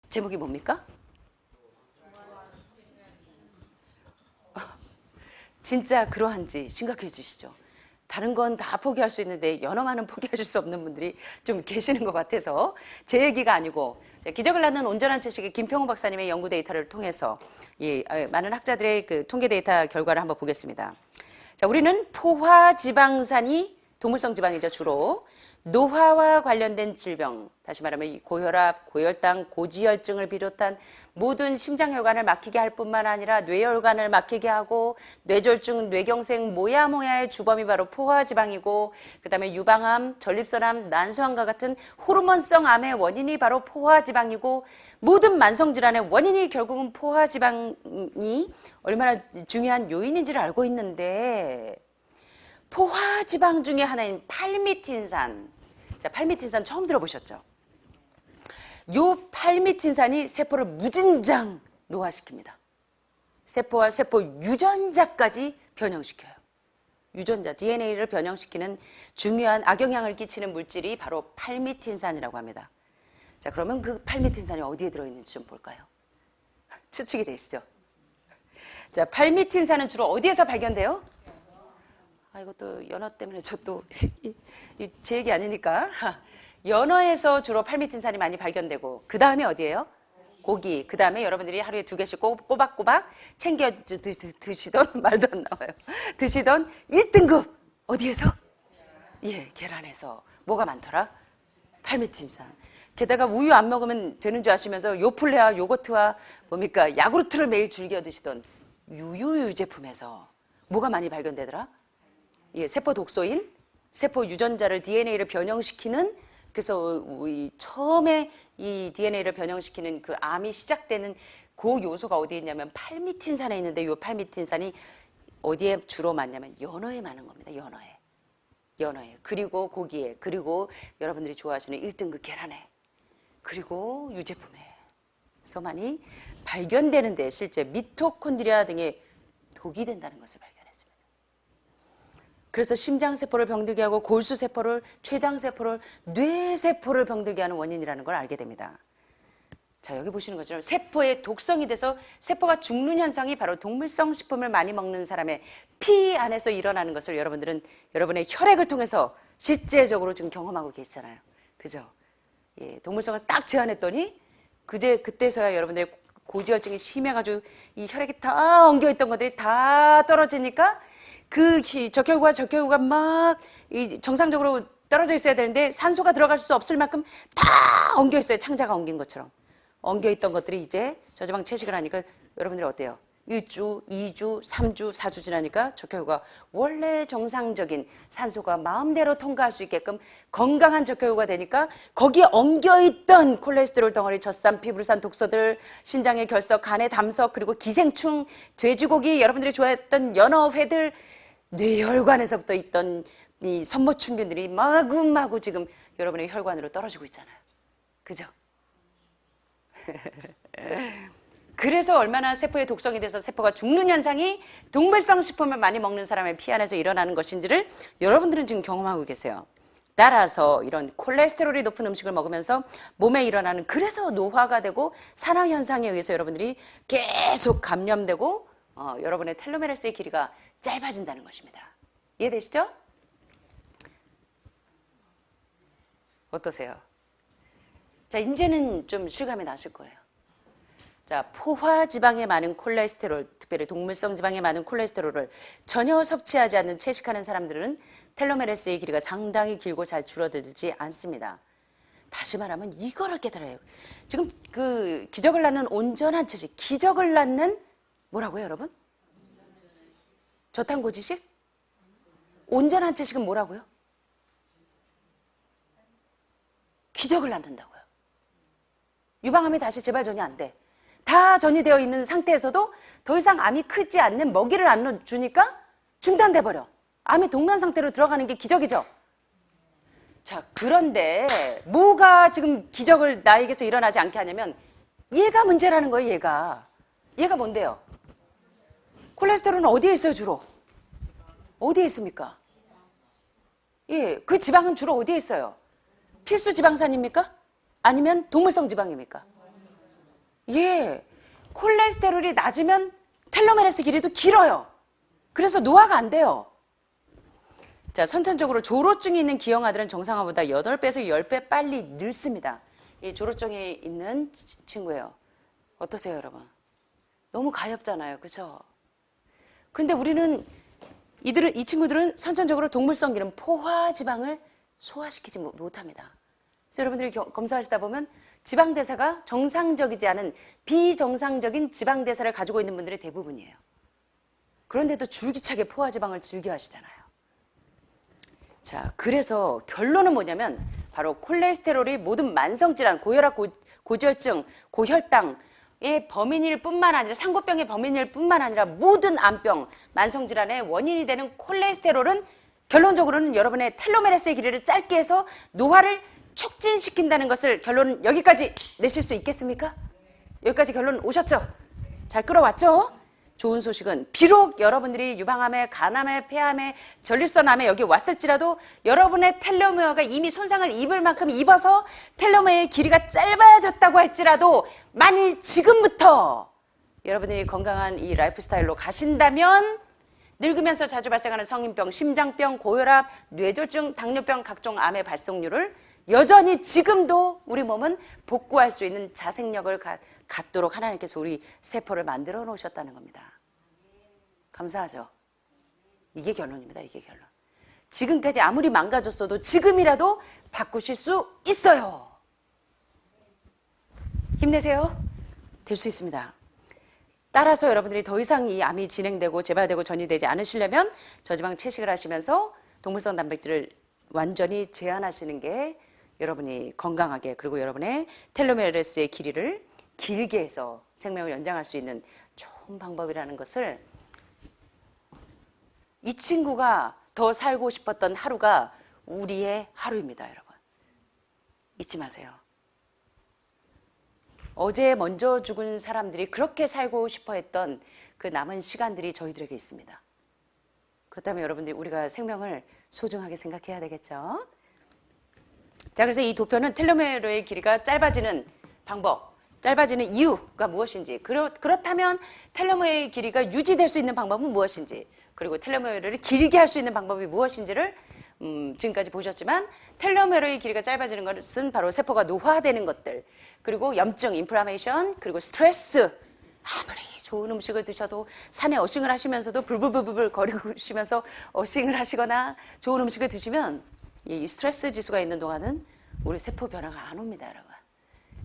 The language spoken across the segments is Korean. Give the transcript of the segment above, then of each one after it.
제목이 뭡니까? 진짜 그러한지 심각해 주시죠. 다른 건 다 포기할 수 있는데 연어만은 포기하실 수 없는 분들이 좀 계시는 것 같아서 제 얘기가 아니고 기적을 낳는 온전한 채식의 김평호 박사님의 연구 데이터를 통해서 많은 학자들의 그 통계 데이터 결과를 한번 보겠습니다. 자, 우리는 포화지방산이 동물성 지방이죠. 주로 노화와 관련된 질병, 다시 말하면 이 고혈압, 고혈당, 고지혈증을 비롯한 모든 심장혈관을 막히게 할 뿐만 아니라 뇌혈관을 막히게 하고 뇌졸중, 뇌경색, 모야모야의 주범이 바로 포화지방이고 그 다음에 유방암, 전립선암, 난소암과 같은 호르몬성 암의 원인이 바로 포화지방이고 모든 만성질환의 원인이 결국은 포화지방이 얼마나 중요한 요인인지를 알고 있는데 포화지방 중에 하나인 팔미틴산. 자, 팔미틴산 처음 들어보셨죠? 요 팔미틴산이 세포를 무진장 노화시킵니다. 세포와 세포 유전자까지 변형시켜요. 유전자, DNA를 변형시키는 중요한 악영향을 끼치는 물질이 바로 팔미틴산이라고 합니다. 자, 그러면 그 팔미틴산이 어디에 들어있는지 좀 볼까요? 추측이 되시죠? 자, 팔미틴산은 주로 어디에서 발견돼요? 이것도 연어 때문에 저 또 제 얘기 아니니까 연어에서 주로 팔미틴산이 많이 발견되고 그 다음에 어디예요? 고기. 그 다음에 여러분들이 하루에 2개씩 꼬박꼬박 챙겨 드시던 말도 안 나와요. 드시던 1등급 어디에서? 예, 계란에서. 뭐가 많더라? 팔미틴산. 게다가 우유 안 먹으면 되는 줄 아시면서 요플레와 요거트와 뭡니까? 야구르트를 매일 즐겨 드시던 유유 제품에서 뭐가 많이 발견되더라? 예, 세포 독소인 세포 유전자를 DNA를 변형시키는 그래서 처음에 이 DNA를 변형시키는 그 암이 시작되는 그 요소가 어디에 있냐면 팔미틴산에 있는데 이 팔미틴산이 어디에 주로 많냐면 연어에 많은 겁니다. 연어에 그리고 고기에 그리고 여러분들이 좋아하시는 1등급 계란에 그리고 유제품에서 많이 발견되는데 실제 미토콘드리아 등의 독이 된다는 것을 발견했습니다. 그래서 심장세포를 병들게 하고 골수세포를, 췌장세포를, 뇌세포를 병들게 하는 원인이라는 걸 알게 됩니다. 자, 여기 보시는 것처럼 세포의 독성이 돼서 세포가 죽는 현상이 바로 동물성 식품을 많이 먹는 사람의 피 안에서 일어나는 것을 여러분들은 여러분의 혈액을 통해서 실제적으로 지금 경험하고 계시잖아요. 그죠? 예, 동물성을 딱 제한했더니 그때서야 여러분들의 고지혈증이 심해가지고 이 혈액이 다 엉겨있던 것들이 다 떨어지니까 그 적혈구가 막 정상적으로 떨어져 있어야 되는데 산소가 들어갈 수 없을 만큼 다 엉겨 있어요. 창자가 엉긴 것처럼. 엉겨 있던 것들이 이제 저지방 채식을 하니까 여러분들이 어때요? 1주, 2주, 3주, 4주 지나니까 적혈구가 원래 정상적인 산소가 마음대로 통과할 수 있게끔 건강한 적혈구가 되니까 거기에 엉겨있던 콜레스테롤 덩어리, 젖산, 피브르산, 독소들, 신장의 결석, 간의 담석, 그리고 기생충, 돼지고기, 여러분들이 좋아했던 연어, 회들, 뇌혈관에서부터 있던 이 선모충균들이 마구마구 지금 여러분의 혈관으로 떨어지고 있잖아요. 그죠? 그래서 얼마나 세포에 독성이 돼서 세포가 죽는 현상이 동물성 식품을 많이 먹는 사람의 피 안에서 일어나는 것인지를 여러분들은 지금 경험하고 계세요. 따라서 이런 콜레스테롤이 높은 음식을 먹으면서 몸에 일어나는 그래서 노화가 되고 산화 현상에 의해서 여러분들이 계속 감염되고 여러분의 텔로메르스의 길이가 짧아진다는 것입니다. 이해되시죠? 어떠세요? 자, 이제는 좀 실감이 나실 거예요. 자, 포화지방에 많은 콜레스테롤, 특별히 동물성 지방에 많은 콜레스테롤을 전혀 섭취하지 않는 채식하는 사람들은 텔로메르스의 길이가 상당히 길고 잘 줄어들지 않습니다. 다시 말하면 이거를 깨달아요. 지금 그 기적을 낳는 온전한 채식, 기적을 낳는 뭐라고요, 여러분? 저탄고지식? 온전한 채식은 뭐라고요? 기적을 낳는다고요. 유방암이 다시 재발전이 안 돼. 다 전이되어 있는 상태에서도 더 이상 암이 크지 않는 먹이를 안 주니까 중단돼 버려. 암이 동면 상태로 들어가는 게 기적이죠. 자, 그런데 뭐가 지금 기적을 나에게서 일어나지 않게 하냐면 얘가 문제라는 거예요, 얘가. 얘가 뭔데요? 콜레스테롤은 어디에 있어요, 주로? 어디에 있습니까? 예, 그 지방은 주로 어디에 있어요? 필수 지방산입니까? 아니면 동물성 지방입니까? 예, 콜레스테롤이 낮으면 텔로메르스 길이도 길어요. 그래서 노화가 안 돼요. 자, 선천적으로 조로증이 있는 기형아들은 정상화보다 8배에서 10배 빨리 늙습니다. 이 조로증이 있는 친구예요. 어떠세요, 여러분? 너무 가엾잖아요, 그죠? 근데 우리는 이 친구들은 선천적으로 동물성 기름, 포화지방을 소화시키지 못합니다. 그래서 여러분들이 검사하시다 보면 지방대사가 정상적이지 않은 비정상적인 지방대사를 가지고 있는 분들이 대부분이에요. 그런데도 줄기차게 포화지방을 즐겨하시잖아요. 자, 그래서 결론은 뭐냐면 바로 콜레스테롤이 모든 만성질환, 고혈압, 고지혈증, 고혈당의 범인일 뿐만 아니라 상고병의 범인일 뿐만 아니라 모든 암병, 만성질환의 원인이 되는 콜레스테롤은 결론적으로는 여러분의 텔로메르스의 길이를 짧게 해서 노화를 촉진시킨다는 것을 결론 여기까지 내실 수 있겠습니까? 여기까지 결론 오셨죠? 잘 끌어왔죠? 좋은 소식은 비록 여러분들이 유방암에, 간암에, 폐암에, 전립선암에 여기 왔을지라도 여러분의 텔로메어가 이미 손상을 입을 만큼 입어서 텔로메어의 길이가 짧아졌다고 할지라도 만일 지금부터 여러분들이 건강한 이 라이프 스타일로 가신다면 늙으면서 자주 발생하는 성인병, 심장병, 고혈압, 뇌졸중, 당뇨병, 각종 암의 발생률을 여전히 지금도 우리 몸은 복구할 수 있는 자생력을 갖도록 하나님께서 우리 세포를 만들어 놓으셨다는 겁니다. 감사하죠? 이게 결론입니다. 이게 결론. 지금까지 아무리 망가졌어도 지금이라도 바꾸실 수 있어요. 힘내세요. 될 수 있습니다. 따라서 여러분들이 더 이상 이 암이 진행되고 재발되고 전이되지 않으시려면 저지방 채식을 하시면서 동물성 단백질을 완전히 제한하시는 게 여러분이 건강하게 그리고 여러분의 텔로메르스의 길이를 길게 해서 생명을 연장할 수 있는 좋은 방법이라는 것을 이 친구가 더 살고 싶었던 하루가 우리의 하루입니다, 여러분. 잊지 마세요. 어제 먼저 죽은 사람들이 그렇게 살고 싶어 했던 그 남은 시간들이 저희들에게 있습니다. 그렇다면 여러분들이 우리가 생명을 소중하게 생각해야 되겠죠? 자, 그래서 이 도표는 텔로메르의 길이가 짧아지는 방법, 짧아지는 이유가 무엇인지, 그렇다면 텔로메르의 길이가 유지될 수 있는 방법은 무엇인지, 그리고 텔로메르를 길게 할 수 있는 방법이 무엇인지를 지금까지 보셨지만 텔로메르의 길이가 짧아지는 것은 바로 세포가 노화되는 것들, 그리고 염증, 인플라메이션, 그리고 스트레스, 아무리 좋은 음식을 드셔도 산에 어싱을 하시면서도 불불불불 거리시면서 어싱을 하시거나 좋은 음식을 드시면 이 스트레스 지수가 있는 동안은 우리 세포 변화가 안 옵니다, 여러분.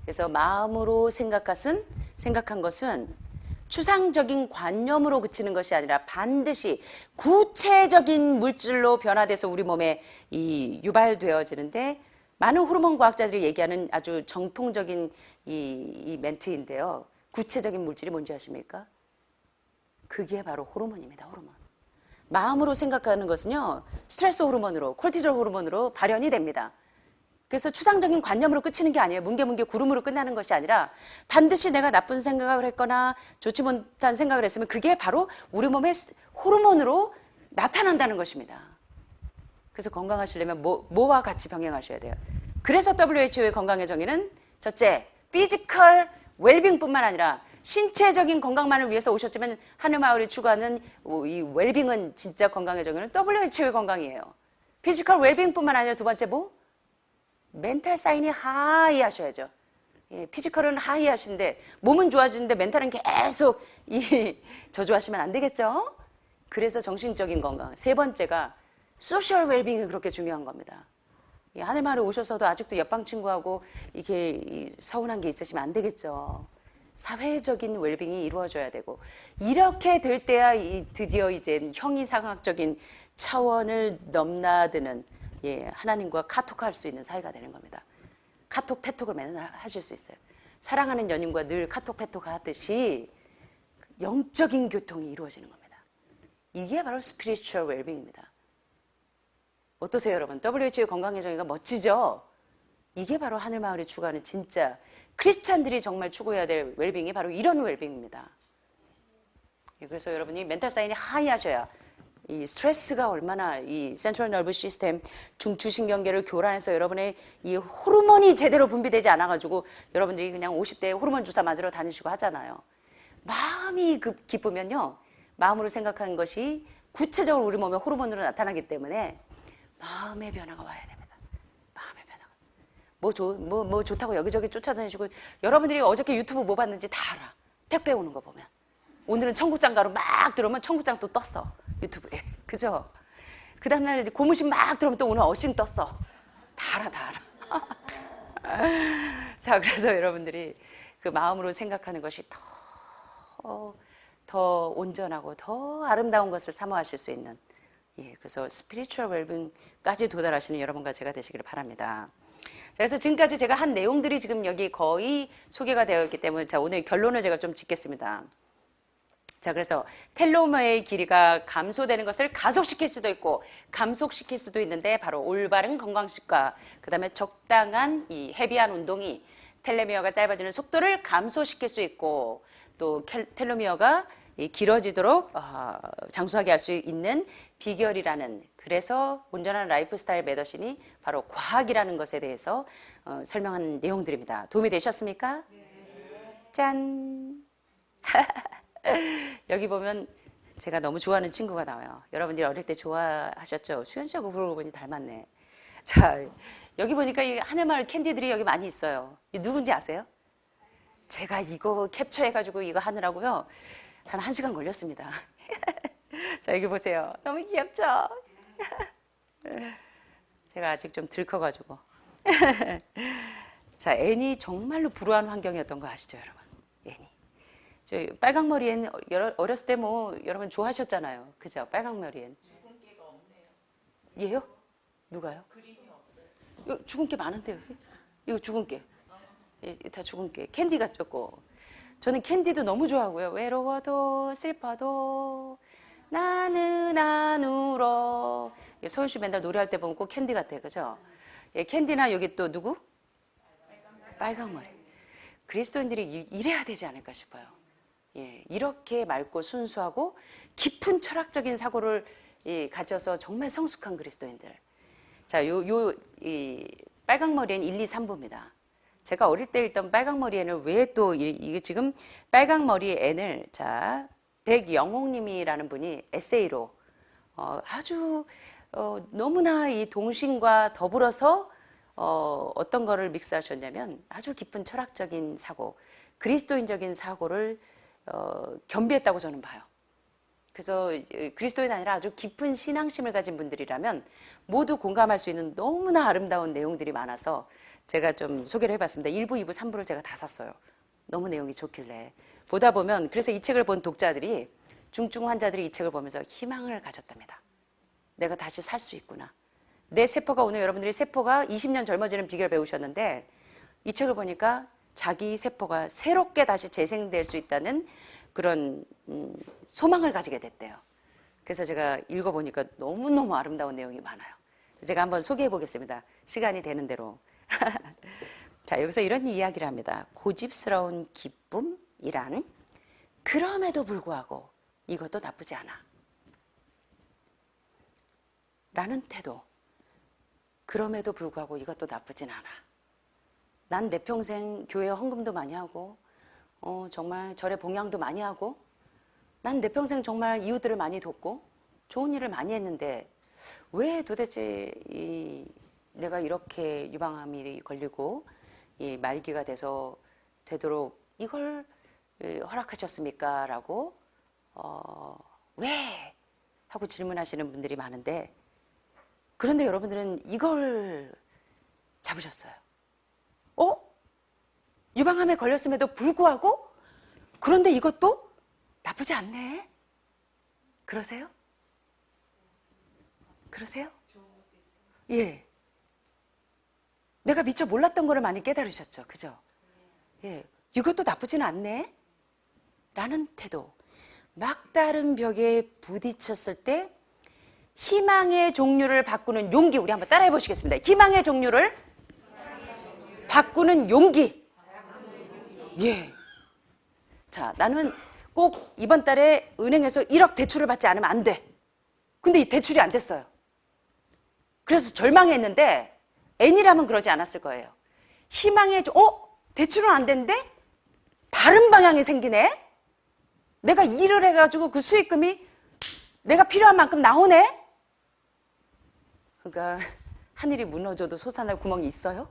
그래서 마음으로 생각한 것은 추상적인 관념으로 그치는 것이 아니라 반드시 구체적인 물질로 변화돼서 우리 몸에 유발되어지는데 많은 호르몬 과학자들이 얘기하는 아주 정통적인 이 멘트인데요. 구체적인 물질이 뭔지 아십니까? 그게 바로 호르몬입니다. 호르몬. 마음으로 생각하는 것은요. 스트레스 호르몬으로, 콜티졸 호르몬으로 발현이 됩니다. 그래서 추상적인 관념으로 끝이는 게 아니에요. 뭉게뭉게 구름으로 끝나는 것이 아니라 반드시 내가 나쁜 생각을 했거나 좋지 못한 생각을 했으면 그게 바로 우리 몸의 호르몬으로 나타난다는 것입니다. 그래서 건강하시려면 뭐와 같이 병행하셔야 돼요. 그래서 WHO의 건강의 정의는 첫째, 피지컬 웰빙뿐만 아니라 신체적인 건강만을 위해서 오셨지만 하늘마을이 추구하는 이 웰빙은 진짜 건강의 정의는 WHO의 건강이에요. 피지컬 웰빙뿐만 아니라 두 번째 멘탈 사인이 하이 하셔야죠. 예, 피지컬은 하이 하시는데 몸은 좋아지는데 멘탈은 계속 저조하시면 안 되겠죠? 그래서 정신적인 건강. 세 번째가 소셜 웰빙이 그렇게 중요한 겁니다. 하늘마을에 오셔서도 아직도 옆방 친구하고 이렇게 서운한 게 있으시면 안 되겠죠. 사회적인 웰빙이 이루어져야 되고 이렇게 될 때야 드디어 이제 형이상학적인 차원을 넘나드는 하나님과 카톡할 수 있는 사이가 되는 겁니다. 카톡, 패톡을 맨날 하실 수 있어요. 사랑하는 연인과 늘 카톡, 패톡 하듯이 영적인 교통이 이루어지는 겁니다. 이게 바로 스피리추얼 웰빙입니다. 어떠세요, 여러분? WHO의 건강의 정의가 멋지죠? 이게 바로 하늘마을이 추구하는 진짜 크리스찬들이 정말 추구해야 될 웰빙이 바로 이런 웰빙입니다. 그래서 여러분이 멘탈 사인이 하이하셔야 이 스트레스가 얼마나 이 센트럴 너브 시스템 중추신경계를 교란해서 여러분의 이 호르몬이 제대로 분비되지 않아가지고 여러분들이 그냥 50대에 호르몬 주사 맞으러 다니시고 하잖아요. 마음이 기쁘면요. 마음으로 생각하는 것이 구체적으로 우리 몸에 호르몬으로 나타나기 때문에 마음의 변화가 와야 됩니다. 마음의 변화가. 뭐 좋다고 여기저기 쫓아다니시고 여러분들이 어저께 유튜브 뭐 봤는지 다 알아. 택배 오는 거 보면. 오늘은 청국장가루 막 들어오면 청국장 또 떴어. 유튜브에. 그죠? 그 다음날 이제 고무신 막 들어오면 또 오늘 어싱 떴어. 다 알아, 다 알아. 자, 그래서 여러분들이 그 마음으로 생각하는 것이 더 온전하고 더 아름다운 것을 사모하실 수 있는 그래서 스피리추얼 웰빙까지 도달하시는 여러분과 제가 되시기를 바랍니다. 자, 그래서 지금까지 제가 한 내용들이 지금 여기 거의 소개가 되어 있기 때문에 자, 오늘 결론을 제가 좀 짓겠습니다. 자, 그래서 텔로머의 길이가 감소되는 것을 가속시킬 수도 있고 감속시킬 수도 있는데 바로 올바른 건강식과 그 다음에 적당한 이 헤비한 운동이 텔로미어가 짧아지는 속도를 감소시킬 수 있고 또 텔로미어가 길어지도록 장수하게 할 수 있는 비결이라는 그래서 온전한 라이프 스타일 매더신이 바로 과학이라는 것에 대해서 설명한 내용들입니다. 도움이 되셨습니까? 네. 짠! 여기 보면 제가 너무 좋아하는 친구가 나와요. 여러분들이 어릴 때 좋아하셨죠? 수현 씨하고 그러고 보니 닮았네. 자, 여기 보니까 이 하늘마을 캔디들이 여기 많이 있어요. 누군지 아세요? 제가 이거 캡처해가지고 이거 하느라고요. 한 1시간 걸렸습니다. 자, 여기 보세요. 너무 귀엽죠? 제가 아직 좀 들커가지고. 자, 애니 정말로 불우한 환경이었던 거 아시죠, 여러분? 애니. 저 빨강머리 앤 어렸을 때 뭐 여러분 좋아하셨잖아요. 그죠? 빨강머리 앤. 죽은 깨가 없네요. 얘요? 누가요? 그림이 없어요. 이거 죽은 깨 많은데 여기? 이거 죽은 깨. 다 죽은 깨. 캔디가 쪘고. 저는 캔디도 너무 좋아하고요. 외로워도 슬퍼도 나는 안 울어. 서울 씨 맨날 노래할 때 보면 꼭 캔디 같아, 그죠? 캔디나 여기 또 누구? 빨강머리. 그리스도인들이 이래야 되지 않을까 싶어요. 이렇게 맑고 순수하고 깊은 철학적인 사고를 가져서 정말 성숙한 그리스도인들. 자, 이 빨강머리엔 1, 2, 3부입니다. 제가 어릴 때 읽던 빨강머리 앤을 왜 또 이게 지금 빨강머리 앤을 자 백영옥님이라는 분이 에세이로 아주 너무나 이 동심과 더불어서 어떤 거를 믹스하셨냐면 아주 깊은 철학적인 사고, 그리스도인적인 사고를 겸비했다고 저는 봐요. 그래서 그리스도인 아니라 아주 깊은 신앙심을 가진 분들이라면 모두 공감할 수 있는 너무나 아름다운 내용들이 많아서 제가 좀 소개를 해봤습니다. 1부, 2부, 3부를 제가 다 샀어요. 너무 내용이 좋길래. 보다 보면 그래서 이 책을 본 독자들이 중증 환자들이 이 책을 보면서 희망을 가졌답니다. 내가 다시 살 수 있구나. 내 세포가 오늘 여러분들이 세포가 20년 젊어지는 비결 배우셨는데 이 책을 보니까 자기 세포가 새롭게 다시 재생될 수 있다는 그런 소망을 가지게 됐대요. 그래서 제가 읽어보니까 너무너무 아름다운 내용이 많아요. 제가 한번 소개해 보겠습니다. 시간이 되는 대로. 자, 여기서 이런 이야기를 합니다. 고집스러운 기쁨이란 그럼에도 불구하고 이것도 나쁘지 않아. 라는 태도. 그럼에도 불구하고 이것도 나쁘진 않아. 난 내 평생 교회 헌금도 많이 하고 정말 절에 봉양도 많이 하고 난 내 평생 정말 이웃들을 많이 돕고 좋은 일을 많이 했는데 왜 도대체 내가 이렇게 유방암이 걸리고 이 말기가 되도록 이걸 허락하셨습니까? 라고 왜? 하고 질문하시는 분들이 많은데 그런데 여러분들은 이걸 잡으셨어요. 유방암에 걸렸음에도 불구하고 그런데 이것도 나쁘지 않네. 그러세요? 그러세요? 예. 내가 미처 몰랐던 거를 많이 깨달으셨죠. 그죠? 예. 이것도 나쁘지는 않네. 라는 태도. 막다른 벽에 부딪혔을 때 희망의 종류를 바꾸는 용기. 우리 한번 따라해 보시겠습니다. 희망의 종류를 바꾸는 용기. 예. 자, 나는 꼭 이번 달에 은행에서 1억 대출을 받지 않으면 안 돼. 근데 이 대출이 안 됐어요. 그래서 절망했는데 N이라면 그러지 않았을 거예요. 희망의 대출은 안 됐는데 다른 방향이 생기네. 내가 일을 해가지고 그 수익금이 내가 필요한 만큼 나오네. 그러니까 하늘이 무너져도 솟아날 구멍이 있어요.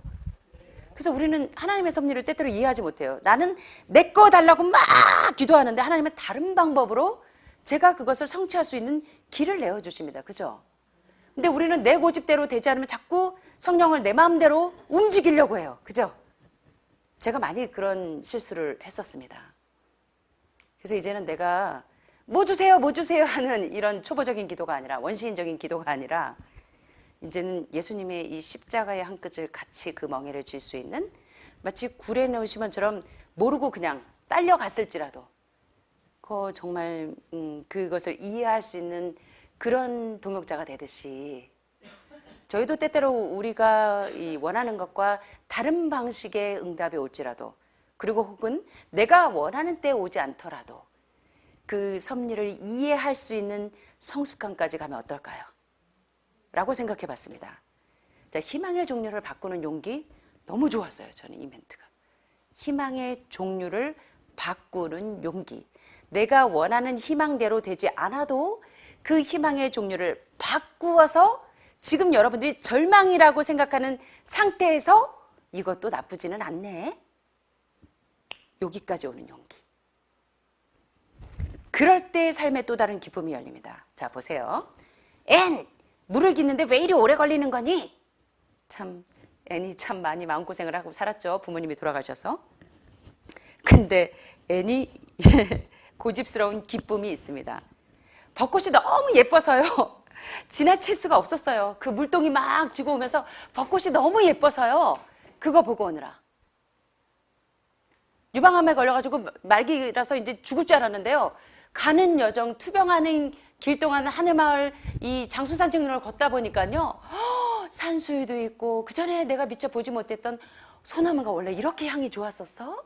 그래서 우리는 하나님의 섭리를 때때로 이해하지 못해요. 나는 내 거 달라고 막 기도하는데 하나님은 다른 방법으로 제가 그것을 성취할 수 있는 길을 내어주십니다. 그죠? 근데 우리는 내 고집대로 되지 않으면 자꾸 성령을 내 마음대로 움직이려고 해요. 그죠? 제가 많이 그런 실수를 했었습니다. 그래서 이제는 내가 뭐 주세요, 뭐 주세요 하는 이런 초보적인 기도가 아니라, 원시인적인 기도가 아니라, 이제는 예수님의 이 십자가의 한 끝을 같이 그 멍에를 쥘 수 있는, 마치 굴에 넣으신 것처럼 모르고 그냥 딸려갔을지라도 정말 그것을 이해할 수 있는 그런 동역자가 되듯이, 저희도 때때로 우리가 원하는 것과 다른 방식의 응답이 올지라도, 그리고 혹은 내가 원하는 때에 오지 않더라도 그 섭리를 이해할 수 있는 성숙함까지 가면 어떨까요? 라고 생각해 봤습니다. 자, 희망의 종류를 바꾸는 용기, 너무 좋았어요. 저는 이 멘트가. 희망의 종류를 바꾸는 용기. 내가 원하는 희망대로 되지 않아도 그 희망의 종류를 바꾸어서 지금 여러분들이 절망이라고 생각하는 상태에서 이것도 나쁘지는 않네. 여기까지 오는 용기. 그럴 때 삶의 또 다른 기쁨이 열립니다. 자, 보세요. N! 물을 깃는데 왜 이리 오래 걸리는 거니? 참, N이 참 많이 마음고생을 하고 살았죠. 부모님이 돌아가셔서. 근데 N이 고집스러운 기쁨이 있습니다. 벚꽃이 너무 예뻐서요. 지나칠 수가 없었어요. 그 물동이 막 지고 오면서 벚꽃이 너무 예뻐서요. 그거 보고 오느라. 유방암에 걸려가지고 말기라서 이제 죽을 줄 알았는데요. 가는 여정, 투병하는 길 동안 하늘마을 이 장수산책로를 걷다 보니까요. 산수유도 있고, 그 전에 내가 미처 보지 못했던 소나무가 원래 이렇게 향이 좋았었어?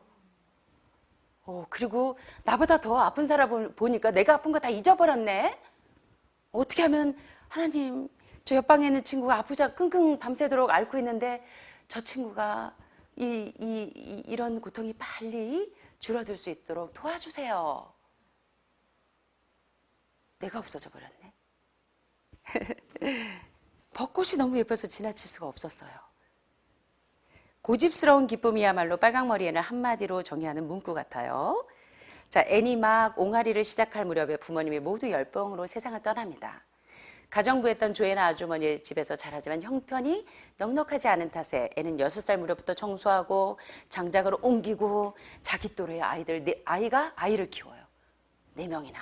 그리고 나보다 더 아픈 사람 보니까 내가 아픈 거 다 잊어버렸네? 어떻게 하면, 하나님, 저 옆방에 있는 친구가 아프자 끙끙 밤새도록 앓고 있는데 저 친구가 이런 고통이 빨리 줄어들 수 있도록 도와주세요. 내가 없어져 버렸네. 벚꽃이 너무 예뻐서 지나칠 수가 없었어요. 고집스러운 기쁨이야말로 빨강머리에는 한마디로 정의하는 문구 같아요. 자, 애니 막 옹알이를 시작할 무렵에 부모님이 모두 열병으로 세상을 떠납니다. 가정부였던 조애나 아주머니의 집에서 자라지만 형편이 넉넉하지 않은 탓에 애는 6살 무렵부터 청소하고 장작을 옮기고 자기 또래의 아이가 아이를 키워요. 4명이나.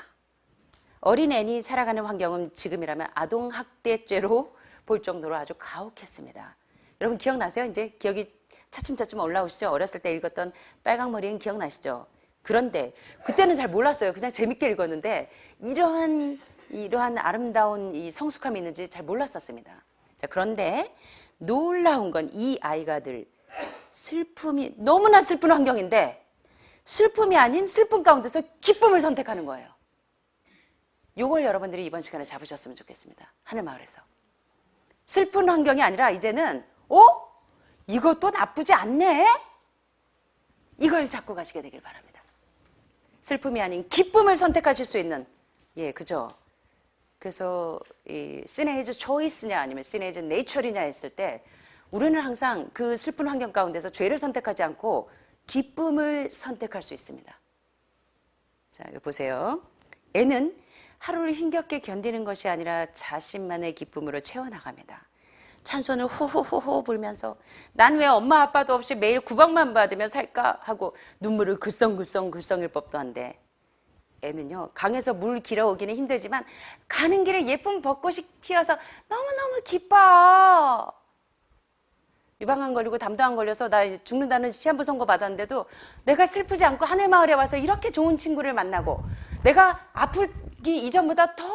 어린 애니 살아가는 환경은 지금이라면 아동학대죄로 볼 정도로 아주 가혹했습니다. 여러분 기억나세요? 이제 기억이 차츰차츰 올라오시죠? 어렸을 때 읽었던 빨강머리엔 기억나시죠? 그런데 그때는 잘 몰랐어요. 그냥 재밌게 읽었는데 이러한 아름다운 이 성숙함이 있는지 잘 몰랐었습니다. 자, 그런데 놀라운 건 이 아이가들 슬픔이 너무나 슬픈 환경인데 슬픔이 아닌 슬픔 가운데서 기쁨을 선택하는 거예요. 요걸 여러분들이 이번 시간에 잡으셨으면 좋겠습니다. 하늘마을에서. 슬픈 환경이 아니라 이제는 이것도 나쁘지 않네? 이걸 잡고 가시게 되길 바랍니다. 슬픔이 아닌 기쁨을 선택하실 수 있는, 그죠? 그래서 이 시네이즈 초이스냐 아니면 시네이즈 네이처리냐 했을 때 우리는 항상 그 슬픈 환경 가운데서 죄를 선택하지 않고 기쁨을 선택할 수 있습니다. 자, 여기 보세요. 애는 하루를 힘겹게 견디는 것이 아니라 자신만의 기쁨으로 채워나갑니다. 찬손을 호호호호 불면서 난 왜 엄마 아빠도 없이 매일 구박만 받으며 살까 하고 눈물을 글썽글썽 법도 한데 애는요, 강에서 물 길어오기는 힘들지만 가는 길에 예쁜 벚꽃이 피어서 너무너무 기뻐. 유방암 걸리고 담도 안 걸려서 나 죽는다는 시한부 선고 받았는데도 내가 슬프지 않고 하늘마을에 와서 이렇게 좋은 친구를 만나고 내가 아프기 이전보다 더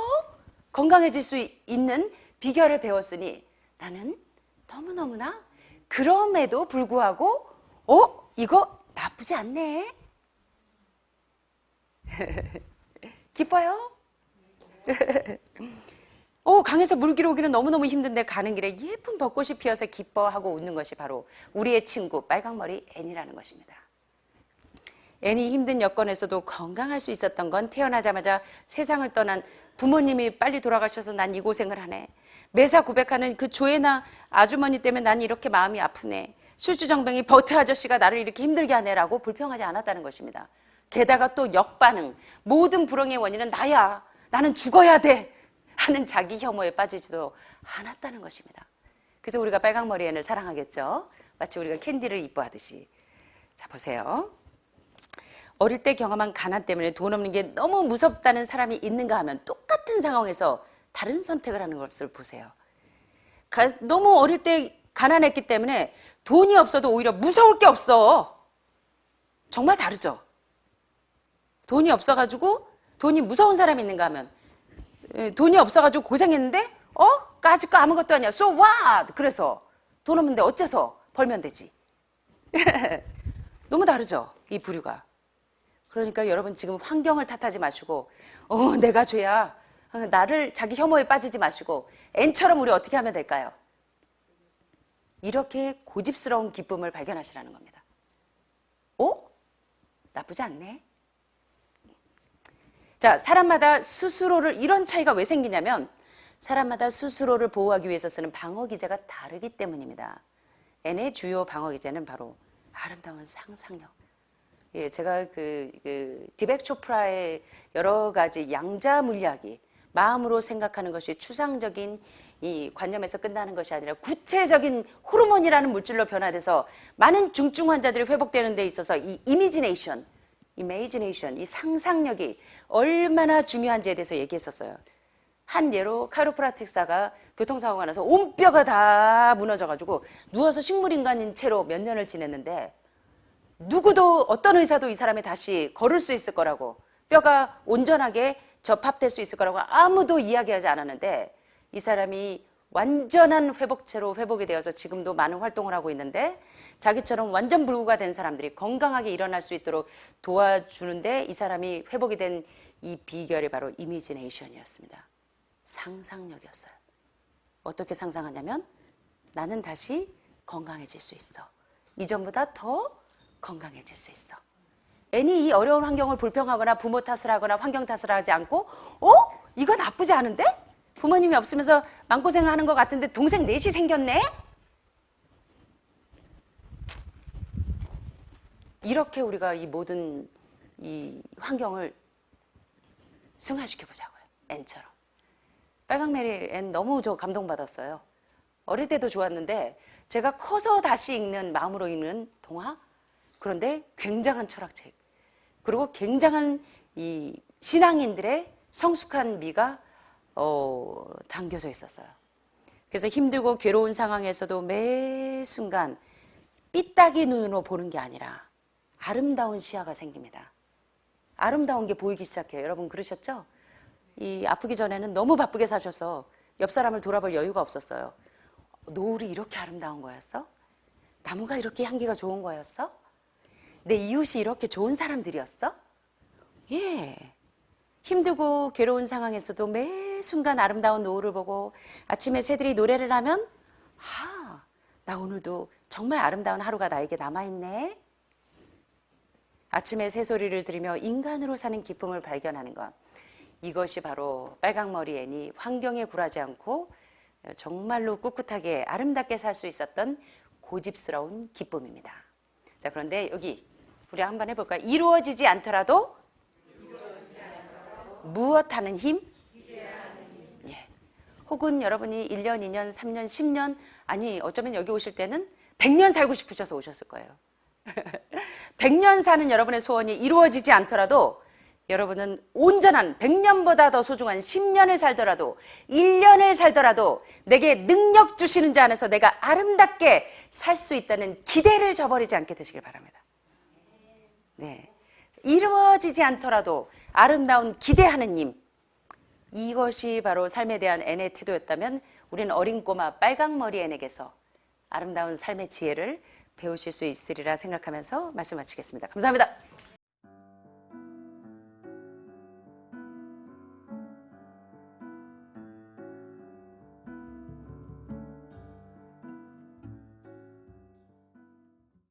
건강해질 수 있는 비결을 배웠으니 나는 너무너무나 그럼에도 불구하고 이거 나쁘지 않네. 기뻐요? 강에서 물기로 오기는 너무너무 힘든데 가는 길에 예쁜 벚꽃이 피어서 기뻐하고 웃는 것이 바로 우리의 친구 빨강머리 앤이라는 것입니다. 앤이 힘든 여건에서도 건강할 수 있었던 건 태어나자마자 세상을 떠난 부모님이 빨리 돌아가셔서 난 이 고생을 하네. 매사 고백하는 그 조애나 아주머니 때문에 난 이렇게 마음이 아프네. 술주정뱅이 버트 아저씨가 나를 이렇게 힘들게 하네라고 불평하지 않았다는 것입니다. 게다가 또 역반응, 모든 불행의 원인은 나야. 나는 죽어야 돼. 하는 자기 혐오에 빠지지도 않았다는 것입니다. 그래서 우리가 빨강머리 앤을 사랑하겠죠. 마치 우리가 캔디를 이뻐하듯이. 자, 보세요. 어릴 때 경험한 가난 때문에 돈 없는 게 너무 무섭다는 사람이 있는가 하면 똑같은 상황에서 다른 선택을 하는 것을 보세요. 너무 어릴 때 가난했기 때문에 돈이 없어도 오히려 무서울 게 없어. 정말 다르죠. 돈이 없어가지고 돈이 무서운 사람이 있는가 하면 돈이 없어가지고 고생했는데 까짓 거 아무것도 아니야. So what? 그래서 돈 없는데 어째서 벌면 되지. 너무 다르죠. 이 부류가. 그러니까 여러분 지금 환경을 탓하지 마시고 내가 죄야. 나를 자기 혐오에 빠지지 마시고 앤처럼 우리 어떻게 하면 될까요? 이렇게 고집스러운 기쁨을 발견하시라는 겁니다. 나쁘지 않네. 자, 사람마다 스스로를 이런 차이가 왜 생기냐면 사람마다 스스로를 보호하기 위해서 쓰는 방어기제가 다르기 때문입니다. 앤의 주요 방어기제는 바로 아름다운 상상력. 예, 제가 디벡 초프라의 여러 가지 양자 물리학이 마음으로 생각하는 것이 추상적인 이 관념에서 끝나는 것이 아니라 구체적인 호르몬이라는 물질로 변화돼서 많은 중증 환자들이 회복되는 데 있어서 이 이미지네이션, 이 상상력이 얼마나 중요한지에 대해서 얘기했었어요. 한 예로 카이로프라틱사가 교통사고가 나서 온 뼈가 다 무너져가지고 누워서 식물인간인 채로 몇 년을 지냈는데 누구도 어떤 의사도 이 사람이 다시 걸을 수 있을 거라고 뼈가 온전하게 접합될 수 있을 거라고 아무도 이야기하지 않았는데 이 사람이 완전한 회복체로 회복이 되어서 지금도 많은 활동을 하고 있는데 자기처럼 완전 불구가 된 사람들이 건강하게 일어날 수 있도록 도와주는데 이 사람이 회복이 된 이 비결이 바로 이미지네이션이었습니다. 상상력이었어요. 어떻게 상상하냐면 나는 다시 건강해질 수 있어. 이전보다 더 건강해질 수 있어. 앤이 이 어려운 환경을 불평하거나 부모 탓을 하거나 환경 탓을 하지 않고 이거 나쁘지 않은데? 부모님이 없으면서 마음고생하는 것 같은데 동생 넷이 생겼네? 이렇게 우리가 이 모든 이 환경을 승화시켜보자고요. 앤처럼. 빨강머리 앤 너무 저 감동받았어요. 어릴 때도 좋았는데 제가 커서 다시 읽는 마음으로 읽는 동화? 그런데 굉장한 철학책. 그리고 굉장한 이 신앙인들의 성숙한 미가 담겨져 있었어요. 그래서 힘들고 괴로운 상황에서도 매 순간 삐딱이 눈으로 보는 게 아니라 아름다운 시야가 생깁니다. 아름다운 게 보이기 시작해요. 여러분 그러셨죠? 이 아프기 전에는 너무 바쁘게 사셔서 옆 사람을 돌아볼 여유가 없었어요. 노을이 이렇게 아름다운 거였어? 나무가 이렇게 향기가 좋은 거였어? 내 이웃이 이렇게 좋은 사람들이었어? 예. 힘들고 괴로운 상황에서도 매 순간 아름다운 노을을 보고 아침에 새들이 노래를 하면 나 오늘도 정말 아름다운 하루가 나에게 남아있네. 아침에 새소리를 들으며 인간으로 사는 기쁨을 발견하는 것. 이것이 바로 빨강머리 앤이 환경에 굴하지 않고 정말로 꿋꿋하게 아름답게 살 수 있었던 고집스러운 기쁨입니다. 자, 그런데 여기 우리 한번 해볼까요? 이루어지지 않더라도 무엇하는 힘? 예. 혹은 여러분이 1년, 2년, 3년, 10년 아니 어쩌면 여기 오실 때는 100년 살고 싶으셔서 오셨을 거예요. 100년 사는 여러분의 소원이 이루어지지 않더라도 여러분은 온전한 100년보다 더 소중한 10년을 살더라도 1년을 살더라도 내게 능력 주시는 자 안에서 내가 아름답게 살 수 있다는 기대를 저버리지 않게 되시길 바랍니다. 네, 이루어지지 않더라도 아름다운 기대하는 님. 이것이 바로 삶에 대한 앤의 태도였다면 우리는 어린 꼬마 빨강머리 앤에게서 아름다운 삶의 지혜를 배우실 수 있으리라 생각하면서 말씀 마치겠습니다. 감사합니다.